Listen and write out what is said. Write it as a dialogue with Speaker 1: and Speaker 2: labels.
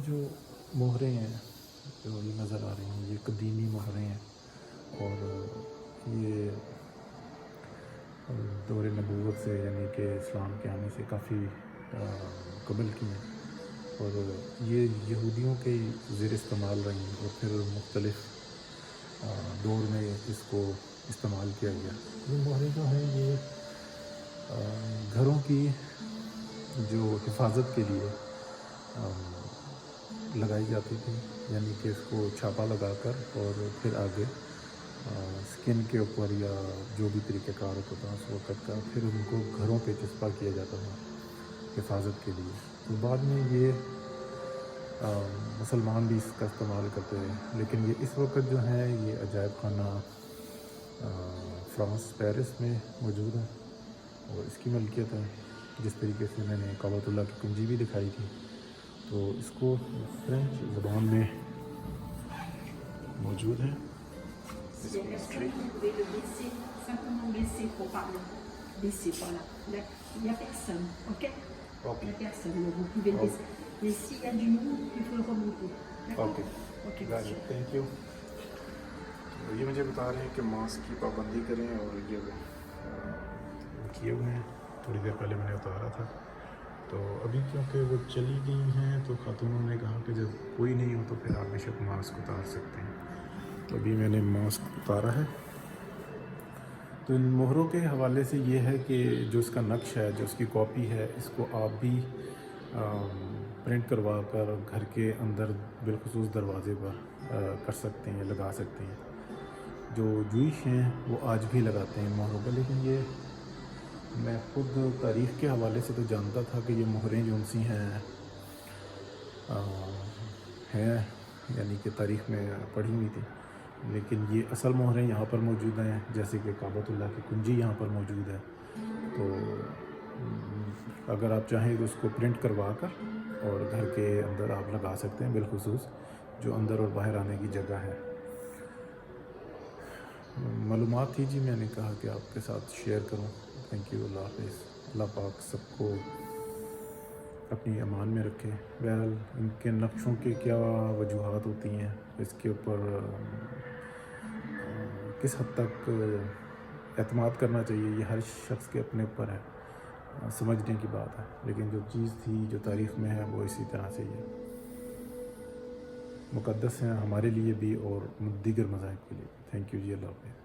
Speaker 1: جو مہریں ہیں جو یہ نظر آ رہی ہیں یہ قدیمی مہریں ہیں، اور یہ دور نبوت سے یعنی کہ اسلام کے آنے سے کافی قبل کی ہیں، اور یہ یہودیوں کے زیر استعمال رہیں اور پھر مختلف دور میں اس کو استعمال کیا گیا۔ یہ مہریں جو ہیں یہ گھروں کی جو حفاظت کے لیے لگائی جاتی تھی، یعنی کہ اس کو چھاپا لگا کر اور پھر آگے سکن کے اوپر یا جو بھی طریقہ کار ہوتا تھا اس وقت کا، پھر ان کو گھروں پہ چسپاں کیا جاتا تھا حفاظت کے لیے۔ تو بعد میں یہ مسلمان بھی اس کا استعمال کرتے ہیں، لیکن یہ اس وقت جو ہے یہ عجائب خانہ فرانس پیرس میں موجود ہے اور اس کی ملکیت ہے۔ جس طریقے سے میں نے کعبۃ اللہ کی کنجی بھی دکھائی تھی، تو اس کو فرینچ زبان میں موجود ہے۔
Speaker 2: S'il y a personne, vous pouvez le baisser, simplement baisser pour parler. Baisser, voilà. Il n'y a personne, ok? Il n'y a personne, donc vous pouvez le baisser. Mais s'il y a du monde, il faut le remonter. D'accord? Ok, monsieur.
Speaker 1: Thank you. یہ مجھے بتا رہے ہیں کہ mask کی پابندی کریں، اور یہ کیے ہوئے ہیں، تھوڑی دیر پہلے میں نے اتارا تھا، تو ابھی کیونکہ وہ چلی گئی ہیں تو خاتونوں نے کہا کہ جب کوئی نہیں ہو تو پھر آپ بے شک ماسک اتار سکتے ہیں، تو ابھی میں نے ماسک اتارا ہے۔ تو ان مہروں کے حوالے سے یہ ہے کہ جو اس کا نقش ہے، جو اس کی کاپی ہے، اس کو آپ بھی پرنٹ کروا کر گھر کے اندر بالخصوص دروازے پر کر سکتے ہیں، لگا سکتے ہیں۔ جو جوئش ہیں وہ آج بھی لگاتے ہیں مہروں پر، لیکن یہ میں خود تاریخ کے حوالے سے تو جانتا تھا کہ یہ مہریں جو سی ہیں یعنی کہ تاریخ میں پڑھی ہوئی تھی، لیکن یہ اصل مہریں یہاں پر موجود ہیں، جیسے کہ کعبۃ اللہ کی کنجی یہاں پر موجود ہے۔ تو اگر آپ چاہیں تو اس کو پرنٹ کروا کر اور گھر کے اندر آپ لگا سکتے ہیں، بالخصوص جو اندر اور باہر آنے کی جگہ ہے۔ معلومات تھی جی، میں نے کہا کہ آپ کے ساتھ شیئر کروں۔ تھینک یو، اللہ حافظ۔ اللہ پاک سب کو اپنی امان میں رکھے۔ بہرحال ان کے نقشوں کی کیا وجوہات ہوتی ہیں، اس کے اوپر کس حد تک اعتماد کرنا چاہیے، یہ ہر شخص کے اپنے اوپر ہے، سمجھنے کی بات ہے، لیکن جو چیز تھی جو تاریخ میں ہے وہ اسی طرح سے ہی ہے، مقدس ہیں ہمارے لیے بھی اور دیگر مذاہب کے لیے۔ تھینک یو جی، اللہ حافظ۔